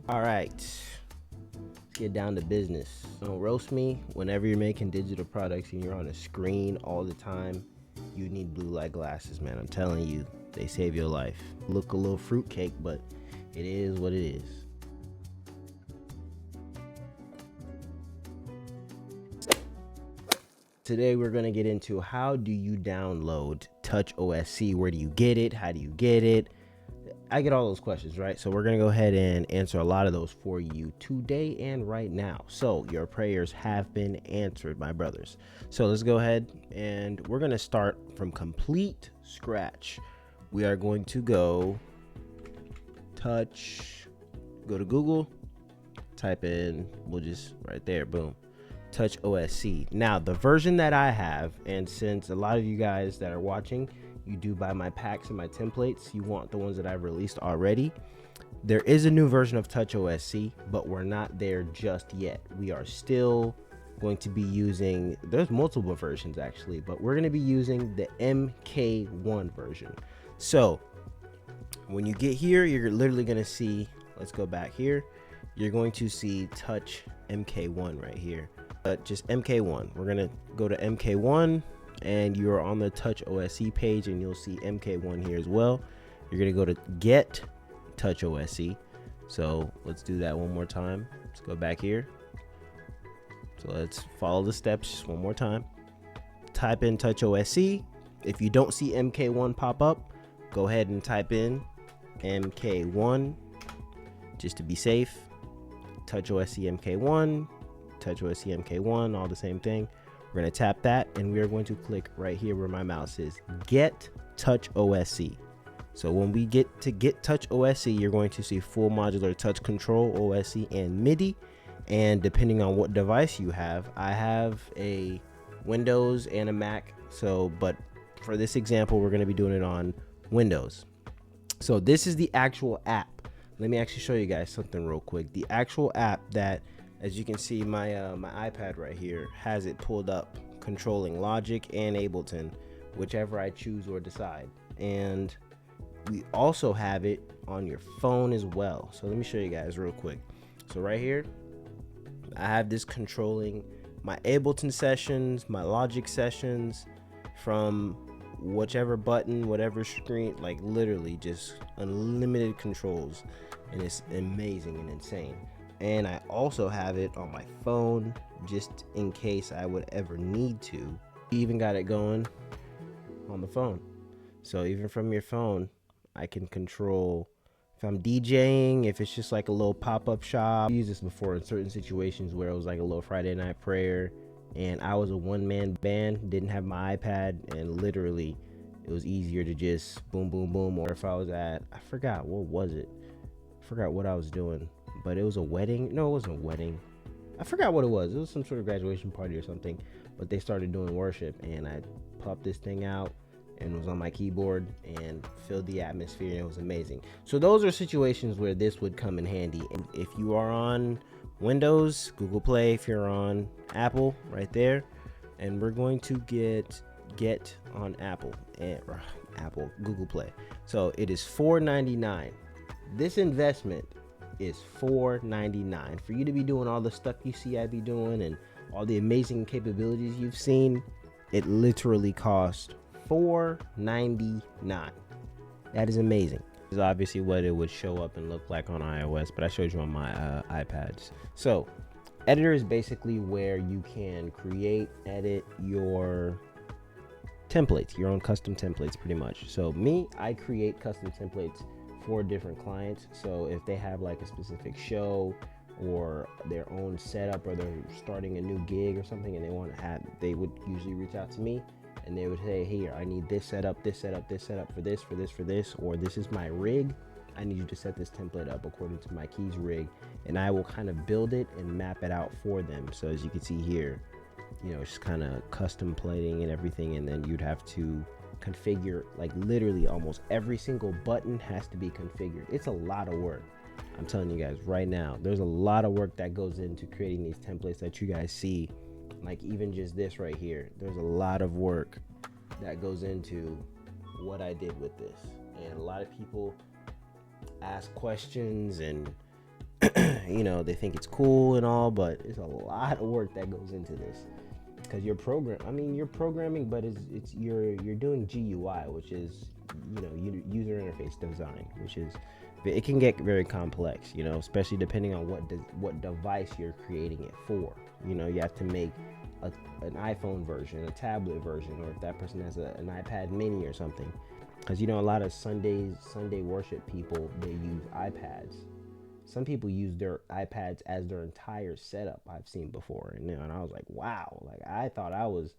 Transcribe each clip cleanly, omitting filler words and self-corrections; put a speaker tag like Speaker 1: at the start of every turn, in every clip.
Speaker 1: All right, let's get down to business. Don't roast me. Whenever you're making digital products and you're on a screen all the time, you need blue light glasses, man. I'm telling you, they save your life. Look a little fruitcake, but it is what it is. Today we're going to get into how do you download TOUCHOSC? Where do you get it? How do you get it? I get all those questions, right? So we're going to go ahead and answer a lot of those for you today and right now. So your prayers have been answered, my brothers. So let's go ahead and we're going to start from complete scratch. We are going to go to Google, type in, we'll just right there, boom. TOUCHOSC. Now the version that I have, and since a lot of you guys that are watching, you do buy my packs and my templates, you want the ones that I've released already, there is a new version of TOUCHOSC, but we're not there just yet. We are still going to be using, there's multiple versions actually, but we're going to be using the MK1 version. So when you get here, you're literally going to see, let's go back here, you're going to see Touch MK1 right here. Just MK1. We're gonna go to MK1 and you're on the TOUCHOSC page and you'll see MK1 here as well. You're gonna go to get TOUCHOSC. So let's do that one more time. Let's go back here. So let's follow the steps just one more time. Type in TOUCHOSC. If you don't see MK1 pop up, go ahead and type in MK1 just to be safe. TOUCHOSC MK1. TOUCHOSC MK1, all the same thing. We're going to tap that and we are going to click right here where my mouse is, get TOUCHOSC. So when we get to get TOUCHOSC, you're going to see full modular touch control, OSC, and MIDI. And depending on what device you have, I have a Windows and a Mac. So, but for this example, we're going to be doing it on Windows. So this is the actual app. Let me actually show you guys something real quick. The actual app that, as you can see, my iPad right here has it pulled up, controlling Logic and Ableton, whichever I choose or decide. And we also have it on your phone as well. So let me show you guys real quick. So right here, I have this controlling my Ableton sessions, my Logic sessions from whichever button, whatever screen, like literally just unlimited controls. And it's amazing and insane. And I also have it on my phone just in case I would ever need to. Even got it going on the phone. So even from your phone, I can control if I'm DJing, if it's just like a little pop-up shop. I've used this before in certain situations where it was like a little Friday night prayer and I was a one-man band, didn't have my iPad, and literally it was easier to just boom, boom, boom. Or if I was at, I forgot, what was it? I forgot what I was doing. But it was a wedding. No, it wasn't a wedding. I forgot what it was. It was some sort of graduation party or something. But they started doing worship and I popped this thing out and it was on my keyboard and filled the atmosphere and it was amazing. So those are situations where this would come in handy. And if you are on Windows, Google Play, if you're on Apple, right there. And we're going to get on Apple and Google Play. So it is $4.99. This investment is $4.99 for you to be doing all the stuff you see I be doing and all the amazing capabilities you've seen. It literally cost $4.99. That is amazing. This is obviously what it would show up and look like on iOS, but I showed you on my iPads. So editor is basically where you can create, edit your templates, your own custom templates pretty much. So I create custom templates for different clients. So if they have like a specific show or their own setup, or they're starting a new gig or something and they want to have, they would usually reach out to me and they would say, here, I need this setup, this setup, this setup for this, or this is my rig. I need you to set this template up according to my keys rig, and I will kind of build it and map it out for them. So as you can see here, you know, it's just kind of custom plating and everything, and then you'd have to configure, like literally almost every single button has to be configured. It's a lot of work. I'm telling you guys right now, there's a lot of work that goes into creating these templates that you guys see. Like even just this right here, there's a lot of work that goes into what I did with this. And a lot of people ask questions, and you know, they think it's cool and all, but it's a lot of work that goes into this, because you're programming, but you're doing GUI, which is, you know, user interface design, which is, it can get very complex, you know, especially depending on what device you're creating it for. You know, you have to make an iPhone version, a tablet version, or if that person has an iPad mini or something, because, you know, a lot of Sunday worship people, they use iPads. Some people use their iPads as their entire setup, I've seen before, and, you know, and I was like, wow, like I thought I was,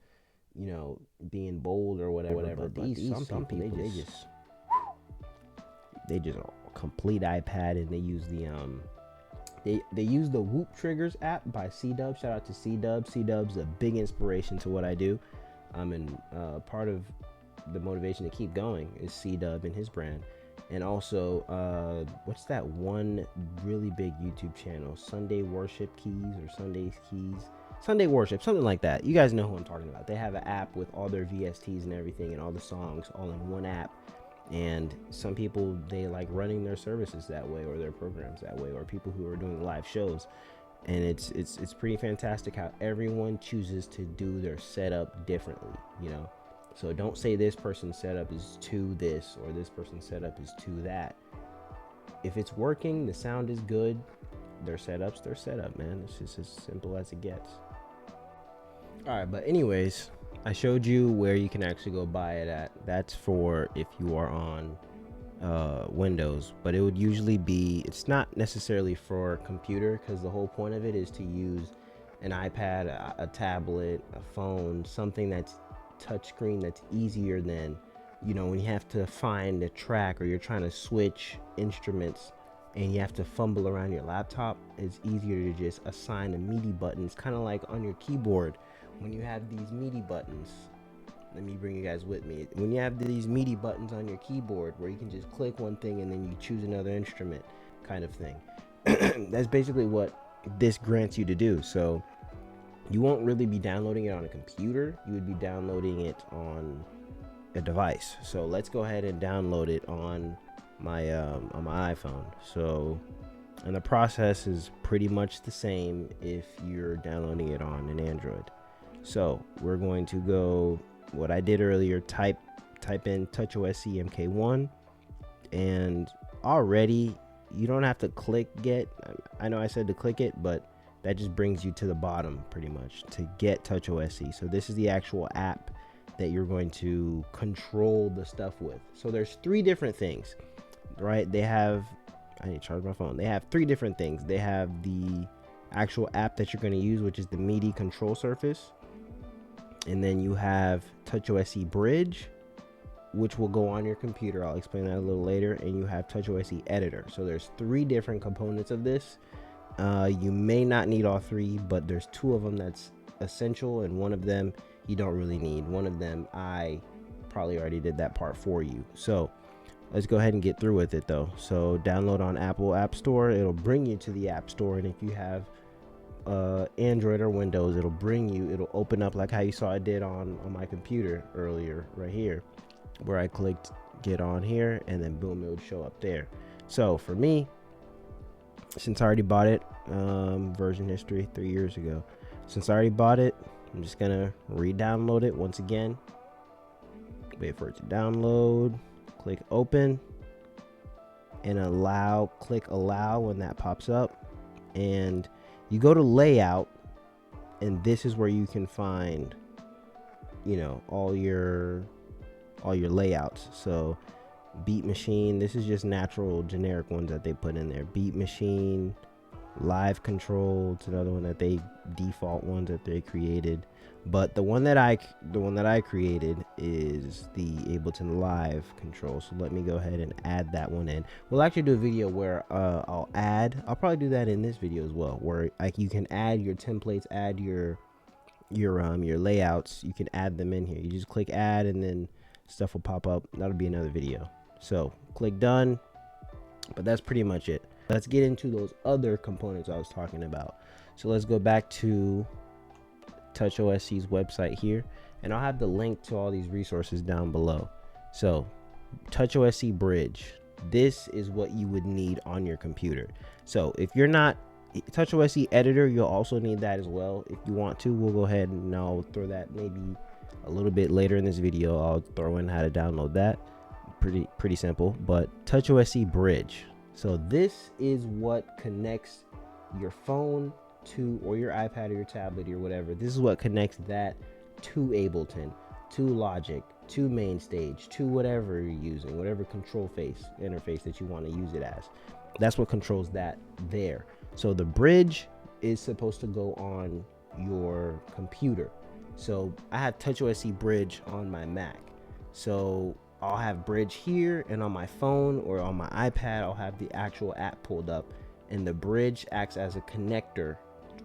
Speaker 1: you know, being bold or whatever. But these some people they just complete iPad, and they use the they use the Whoop Triggers app by C-Dub. Shout out to C-Dub. C-Dub's a big inspiration to what I do. And part of the motivation to keep going is C-Dub and his brand. And also, what's that one really big YouTube channel? Sunday Worship Keys or Sunday Keys? Sunday Worship, something like that. You guys know who I'm talking about. They have an app with all their VSTs and everything, and all the songs all in one app. And some people, they like running their services that way, or their programs that way, or people who are doing live shows. And it's pretty fantastic how everyone chooses to do their setup differently, you know. So don't say this person's setup is to this, or this person's setup is to that. If it's working, the sound is good, their setup's their setup, man. It's just as simple as it gets. All right, but anyways, I showed you where you can actually go buy it at. That's for if you are on Windows, but it would usually be, it's not necessarily for computer, because the whole point of it is to use an iPad, a tablet, a phone, something that's touchscreen, that's easier than, you know, when you have to find a track, or you're trying to switch instruments and you have to fumble around your laptop. It's easier to just assign the MIDI buttons, kind of like on your keyboard when you have these MIDI buttons. Let me bring you guys with me. When you have these MIDI buttons on your keyboard, where you can just click one thing and then you choose another instrument, kind of thing. That's basically what this grants you to do. So you won't really be downloading it on a computer, you would be downloading it on a device. So let's go ahead and download it on my iPhone. So, and the process is pretty much the same if you're downloading it on an Android. So we're going to go, what I did earlier, type in TOUCHOSC MK1, and already you don't have to click get. I know I said to click it, but that just brings you to the bottom pretty much to get TOUCHOSC. So this is the actual app that you're going to control the stuff with. So there's 3 different things, right? They have, I need to charge my phone. They have 3 different things. They have the actual app that you're going to use, which is the MIDI control surface. And then you have TOUCHOSC Bridge, which will go on your computer. I'll explain that a little later. And you have TOUCHOSC Editor. So there's 3 different components of this. You may not need all 3, but there's 2 of them that's essential, and one of them you don't really need. One of them, I probably already did that part for you. So let's go ahead and get through with it though. So download on Apple App Store. It'll bring you to the App Store, and if you have Android or Windows, it'll open up like how you saw it did on my computer earlier, right here, where I clicked get on here, and then boom, it would show up there. So for me, since I already bought it, version history 3 years ago, since I already bought it, I'm just gonna re-download it once again, wait for it to download, click open, and click allow when that pops up, and you go to layout, and this is where you can find, you know, all your layouts. So Beat Machine, this is just natural generic ones that they put in there. Beat Machine, Live Control, it's another one that they default ones that they created, but the one that I created is the Ableton Live Control. So let me go ahead and add that one in. We'll actually do a video where I'll probably do that in this video as well, where like you can add your templates, add your layouts, you can add them in here. You just click add, and then stuff will pop up. That'll be another video. So click done, but that's pretty much it. Let's get into those other components I was talking about. So let's go back to TOUCHOSC's website here, and I'll have the link to all these resources down below. So TOUCHOSC Bridge, this is what you would need on your computer. So if you're not TouchOS editor, you'll also need that as well. If you want to, we'll go ahead and I'll throw that maybe a little bit later in this video. I'll throw in how to download that. Pretty simple. But TouchOS Bridge, so this is what connects your phone to, or your iPad or your tablet or whatever. This is what connects that to Ableton, to Logic, to MainStage, to whatever you're using, whatever control face interface that you want to use it as. That's what controls that there. So the bridge is supposed to go on your computer. So I have TouchOS Bridge on my Mac. So I'll have Bridge here, and on my phone or on my iPad, I'll have the actual app pulled up, and the bridge acts as a connector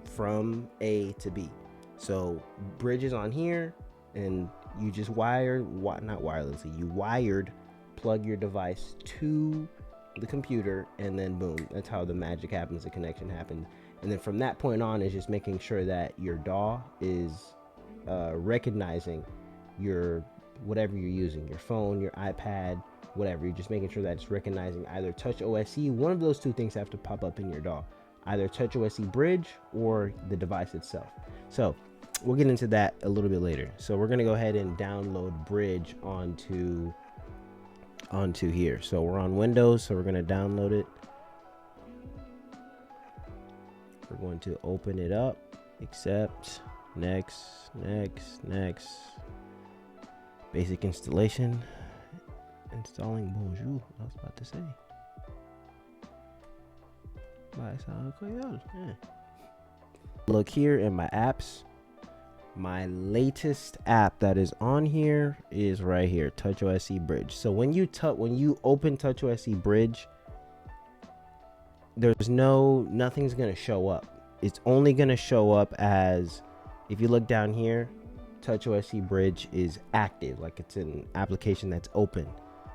Speaker 1: from A to B. So Bridge is on here, and you just wired plug your device to the computer, and then boom, that's how the magic happens, the connection happens. And then from that point on is just making sure that your DAW is recognizing your whatever you're using, your phone, your iPad, whatever. You're just making sure that it's recognizing either TouchOS. One of those two things have to pop up in your DAW, either TouchOS Bridge or the device itself. So we'll get into that a little bit later. So we're gonna go ahead and download Bridge onto here. So we're on Windows, so we're gonna download it. We're going to open it up, accept, next. Basic installation, installing. Bonjour, I was about to say. Yeah. Look here in my apps. My latest app that is on here is right here, TouchOS Bridge. So when you open TouchOS Bridge, there's nothing's gonna show up. It's only gonna show up as, if you look down here, TouchOS Bridge is active, like it's an application that's open.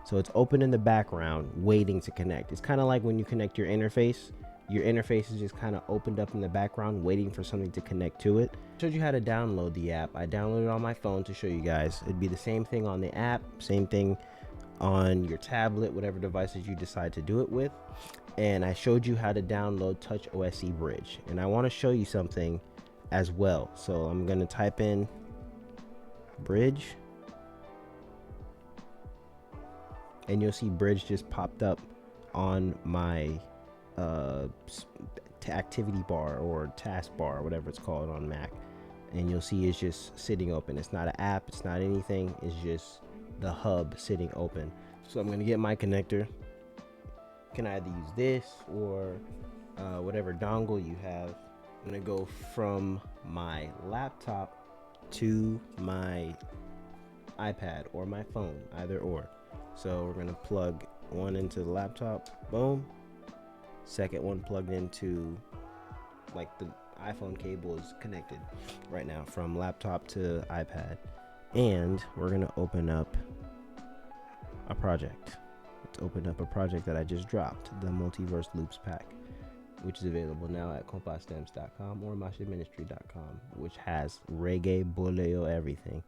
Speaker 1: So it's open in the background waiting to connect. It's kind of like when you connect your interface is just kind of opened up in the background waiting for something to connect to it. I showed you how to download the app. I downloaded it on my phone to show you guys. It'd be the same thing on the app, same thing on your tablet, whatever devices you decide to do it with. And I showed you how to download TouchOS Bridge, and I want to show you something as well. So I'm going to type in Bridge, and you'll see Bridge just popped up on my activity bar or task bar, whatever it's called on Mac, and you'll see it's just sitting open. It's not an app, it's not anything, it's just the hub sitting open. So I'm going to get my connector. You can either use this or whatever dongle you have. I'm going to go from my laptop to my iPad or my phone, either or. So we're going to plug one into the laptop, boom. Second one plugged into, like, the iPhone cable is connected right now from laptop to iPad. And we're going to open up a project. Let's open up a project that I just dropped, the Multiverse Loops pack, which is available now at compasstems.com or mashaministry.com, which has reggae, bolero, everything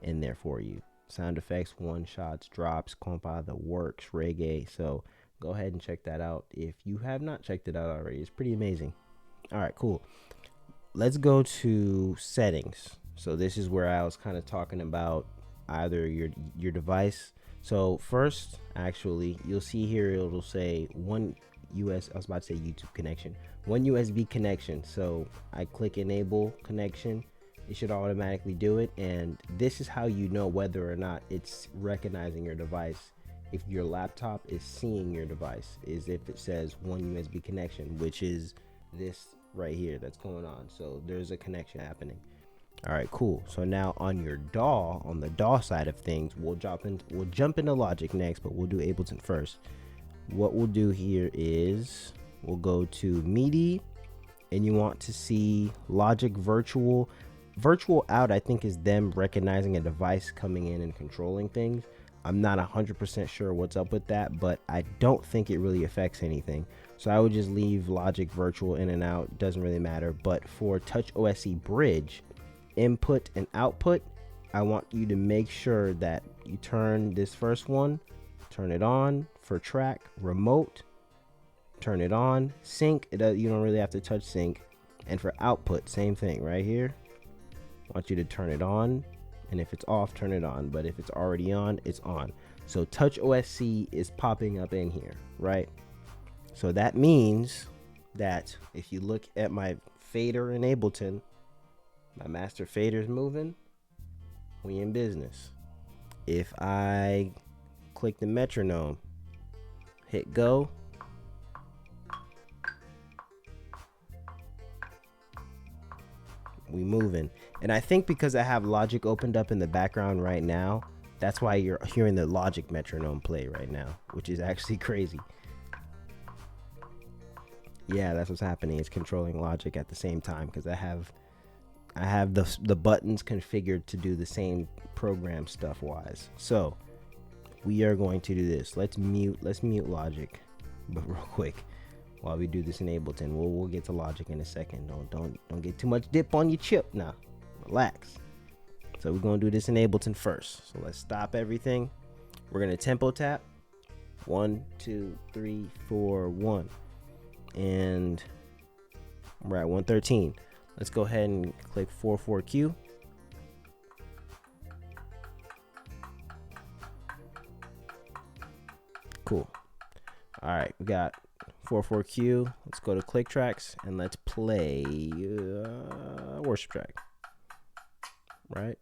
Speaker 1: in there for you. Sound effects, one shots, drops, compa, the works, reggae. So go ahead and check that out if you have not checked it out already. It's pretty amazing. All right, cool. Let's go to settings. So this is where I was kind of talking about either your device. So first, actually, you'll see here it'll say one YouTube connection, one USB connection. So I click enable connection. It should automatically do it, and this is how you know whether or not it's recognizing your device. If your laptop is seeing your device, is if it says one USB connection, which is this right here that's going on. So there's a connection happening. All right, cool. So now on your DAW, on the DAW side of things, we'll jump into Logic next, but we'll do Ableton first. What we'll do here is we'll go to Midi, and you want to see Logic Virtual out. I think is them recognizing a device coming in and controlling things. I'm not 100% sure what's up with that, but I don't think it really affects anything. So I would just leave Logic Virtual in and out. Doesn't really matter. But for TouchOS Bridge, input and output, I want you to make sure that you turn this first one turn it on. For track, remote, turn it on. Sync, you don't really have to touch sync. And for output, same thing right here. I want you to turn it on, and if it's off, turn it on. But if it's already on, it's on. So TOUCHOSC is popping up in here, right? So that means that if you look at my fader in Ableton, my master fader is moving, we in business. If I click the metronome, hit go, we moving. And I think because I have Logic opened up in the background right now, that's why you're hearing the Logic metronome play right now, which is actually crazy. Yeah, that's what's happening. It's controlling Logic at the same time because I have the buttons configured to do the same program stuff wise. So we are going to do this. Let's mute Logic, but real quick while we do this in Ableton. We'll get to Logic in a second. Don't get too much dip on your chip now. Relax. So we're gonna do this in Ableton first. So let's stop everything. We're gonna tempo tap. 1, 2, 3, 4, 1. And we're at 113. Let's go ahead and click 4/4 Cool. All right, we got 4/4 Let's go to click tracks and let's play worship track. Right?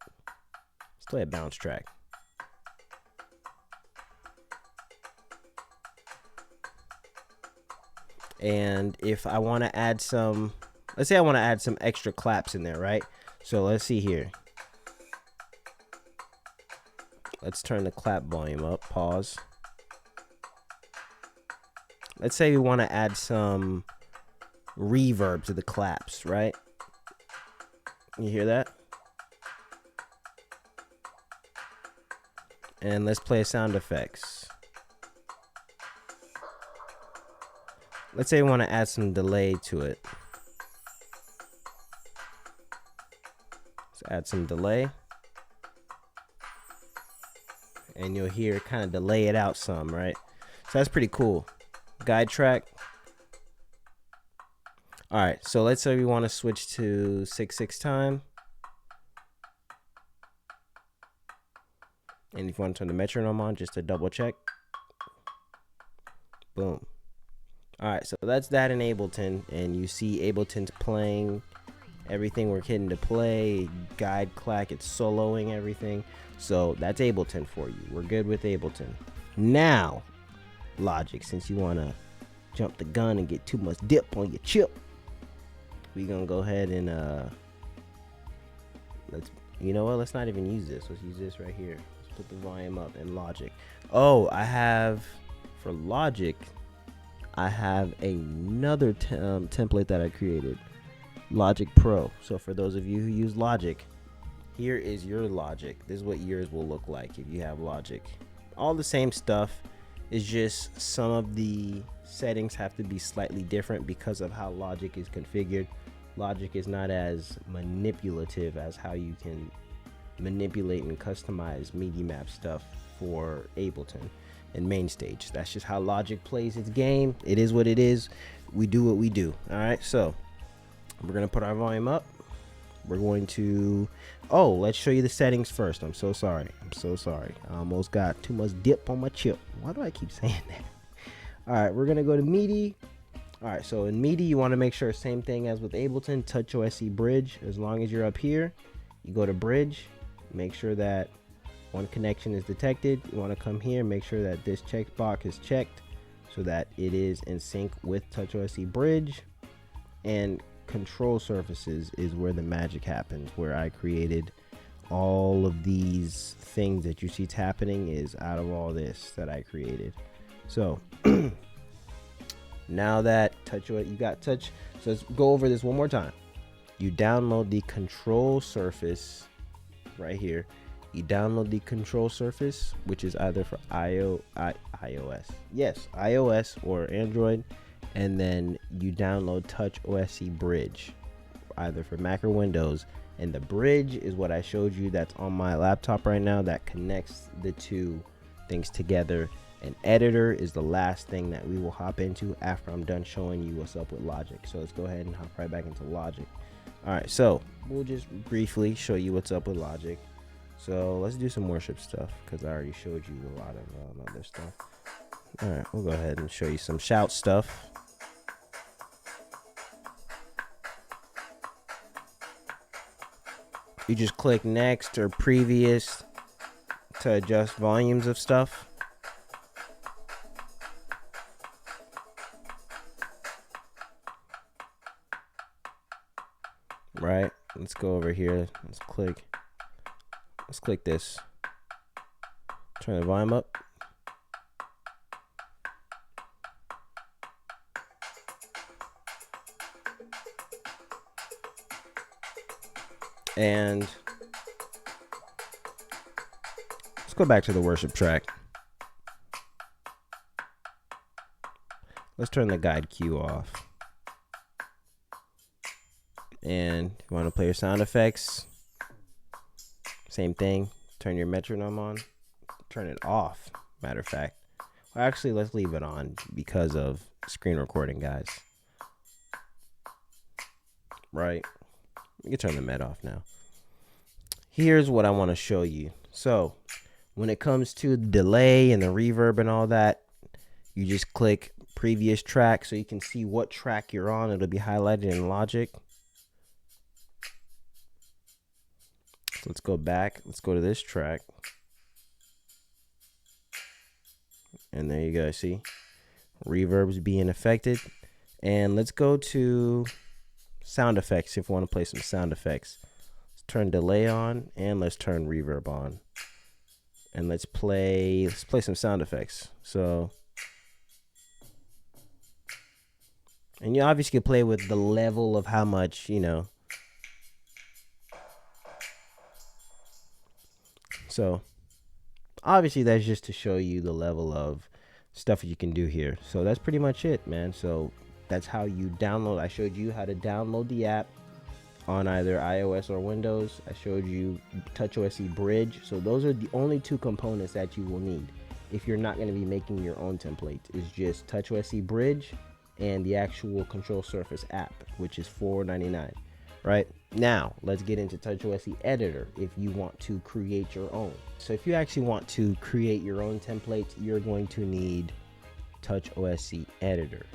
Speaker 1: Let's play a bounce track. And if I want to add some, let's say I want to add some extra claps in there, right? So let's see here. Let's turn the clap volume up, pause. Let's say we want to add some reverb to the claps, right? You hear that? And let's play sound effects. Let's say we want to add some delay to it. Let's add some delay. And you'll hear it kind of delay it out some, right? So that's pretty cool. Guide track. All right, so let's say we want to switch to 6/6 time. And if you want to turn the metronome on, just to double check. Boom. All right, so that's that in Ableton, and you see Ableton's playing everything we're hitting to play. Guide clack, it's soloing everything. So that's Ableton for you. We're good with Ableton. Now, Logic, since you want to jump the gun and get too much dip on your chip, we're gonna go ahead and you know what, let's not even use this. Let's use this right here. Let's put the volume up in Logic. Oh, I have, for Logic, I have another template that I created, Logic Pro. So for those of you who use Logic, here is your Logic. This is what yours will look like if you have Logic. All the same stuff. It's just some of the settings have to be slightly different because of how Logic is configured. Logic is not as manipulative as how you can manipulate and customize Midi Map stuff for Ableton and MainStage. That's just how Logic plays its game. It is what it is. We do what we do. All right, so we're gonna put our volume up. We're going to, oh, let's show you the settings first. I'm so sorry. I almost got too much dip on my chip. Why do I keep saying that? All right, we're gonna go to Midi. All right, so in Midi, you want to make sure same thing as with Ableton, TOUCHOSC bridge. As long as you're up here, you go to bridge, make sure that one connection is detected. You want to come here, make sure that this checkbox is checked so that it is in sync with TOUCHOSC bridge. And control surfaces is where the magic happens, where I created all of these things that you see happening is out of all this that I created. So now that you got touch, so let's go over this one more time. You download the control surface right here. You download the control surface, which is either for iOS, yes, iOS or Android, and then you download TOUCHOSC bridge, either for Mac or Windows. And the bridge is what I showed you that's on my laptop right now that connects the two things together And editor is the last thing that we will hop into after I'm done showing you what's up with Logic. So let's go ahead and hop right back into Logic. All right, so we'll just briefly show you what's up with Logic. So let's do some worship stuff because I already showed you a lot of other stuff. All right, we'll go ahead and show you some shout stuff. You just click next or previous to adjust volumes of stuff. Right, let's go over here. Let's click this. Turn the volume up. And let's go back to the worship track. Let's turn the guide cue off. And if you want to play your sound effects, same thing. Turn your metronome on. Turn it off, matter of fact. Well, actually, let's leave it on because of screen recording, guys. Right. You can turn the med off now. Here's what I want to show you. So when it comes to the delay and the reverb and all that, you just click previous track so you can see what track you're on. It'll be highlighted in Logic. So let's go back. Let's go to this track. And there you go. See, reverb's being affected. And let's go to sound effects if you want to play some sound effects. Let's turn delay on and let's turn reverb on. And let's play some sound effects. So, and you obviously can play with the level of how much, you know. So obviously that's just to show you the level of stuff you can do here. So that's pretty much it, man. So that's how you download. I showed you how to download the app on either iOS or Windows. I showed you TOUCHOSC Bridge. So those are the only two components that you will need if you're not going to be making your own templates. It's just TOUCHOSC Bridge and the actual Control Surface app, which is $4.99. Right now, let's get into TOUCHOSC Editor if you want to create your own. So if you actually want to create your own templates, you're going to need TOUCHOSC Editor.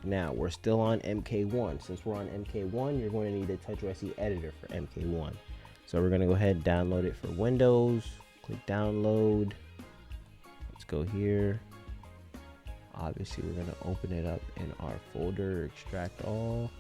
Speaker 1: Now, we're still on MK1. Since we're on MK1, you're going to need a TOUCHOSC Editor for MK1. So we're going to go ahead and download it for Windows. Click download. Let's go here. Obviously, we're going to open it up in our folder, extract all.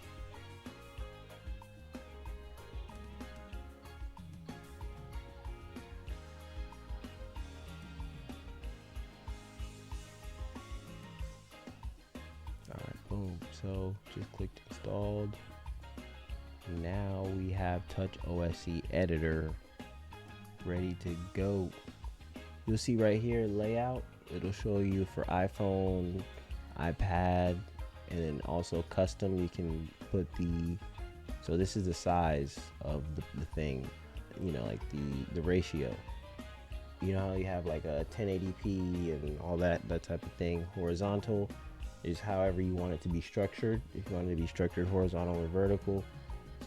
Speaker 1: Boom. So just clicked installed. Now we have TOUCHOSC Editor ready to go. You'll see right here layout. It'll show you for iPhone, iPad, and then also custom. You can put the, so this is the size of the thing, you know, like the ratio. You know how you have like a 1080p and all that type of thing. Horizontal is however you want it to be structured. If you want it to be structured horizontal or vertical.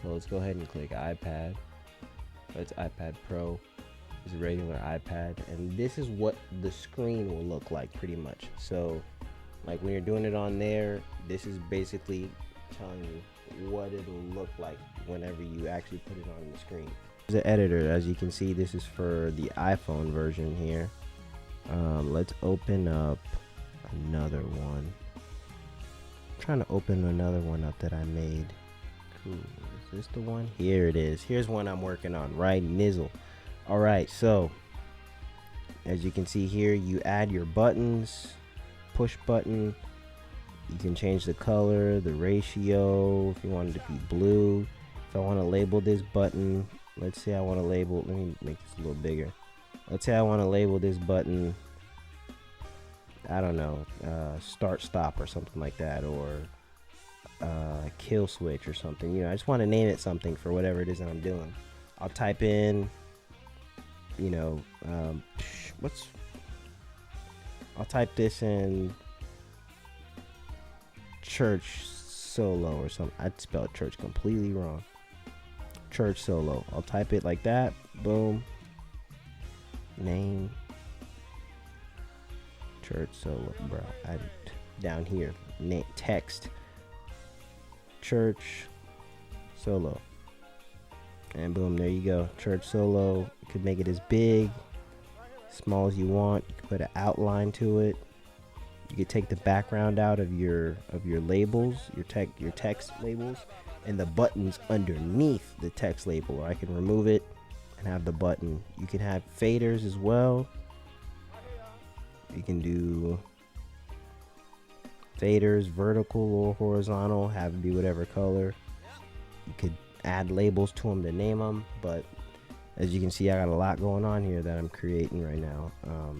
Speaker 1: So let's go ahead and click iPad. That's iPad Pro. It's a regular iPad. And this is what the screen will look like pretty much. So like when you're doing it on there, this is basically telling you what it'll look like whenever you actually put it on the screen. The editor, as you can see, this is for the iPhone version here. Let's open up another one. Trying to open another one up that I made. Cool. Is this the one? Here it is. Here's one I'm working on, right? Nizzle. All right, so as you can see here, you add your buttons, push button. You can change the color, the ratio, if you want it to be blue. If I want to label this button, let's say I want to label, let me make this a little bigger. Let's say I want to label this button, I don't know, start stop or something like that, or kill switch or something. You know, I just want to name it something for whatever it is that I'm doing. I'll type in, you know, I'll type this in church solo or something. I'd spelled church completely wrong. Church solo. I'll type it like that. Boom. Name. Church solo, bro. Down here. Name, text. Church solo. And boom, there you go. Church solo. You could make it as big, small as you want. You can put an outline to it. You could take the background out of your labels, your text labels, and the buttons underneath the text label. Or I can remove it and have the button. You can have faders as well. You can do faders, vertical or horizontal, have it be whatever color. You could add labels to them to name them, but as you can see, I got a lot going on here that I'm creating right now.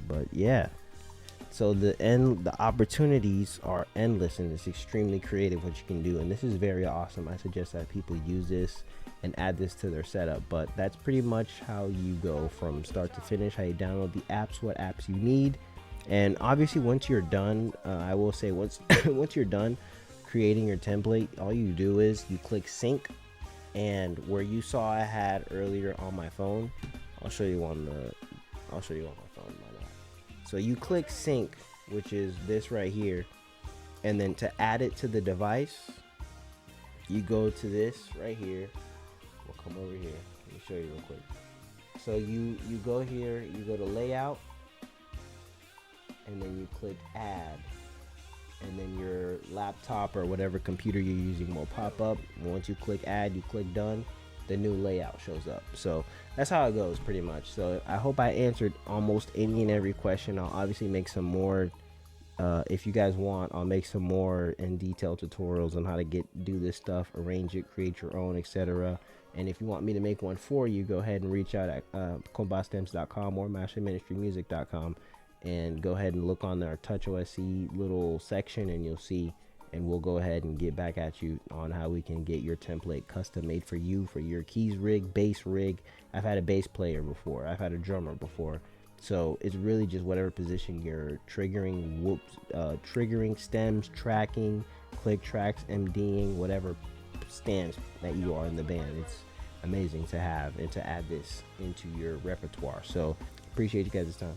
Speaker 1: But yeah, so the opportunities are endless, and it's extremely creative what you can do, and this is very awesome. I suggest that people use this and add this to their setup. But that's pretty much how you go from start to finish, how you download the apps, what apps you need. And obviously once you're done, I will say once you're done creating your template, all you do is you click sync, and where you saw I had earlier on my phone, I'll show you on my phone. Why not? So you click sync, which is this right here, and then to add it to the device, you go to this right here. We'll come over here. Let me show you real quick. So you go here, you go to layout, and then you click add, and then your laptop or whatever computer you're using will pop up. Once you click add, you click done, the new layout shows up. So that's how it goes pretty much. So I hope I answered almost any and every question. I'll obviously make some more if you guys want. I'll make some more in detail tutorials on how to do this stuff, arrange it, create your own, etc. And if you want me to make one for you, go ahead and reach out at combatstems.com or masterministrymusic.com and go ahead and look on our TOUCHOSC little section, and you'll see, and we'll go ahead and get back at you on how we can get your template custom made for you, for your keys rig, bass rig. I've had a bass player before, I've had a drummer before, so it's really just whatever position you're triggering, triggering stems, tracking, click tracks, MDing, whatever stance that you are in the band. It's amazing to have and to add this into your repertoire. So appreciate you guys' time.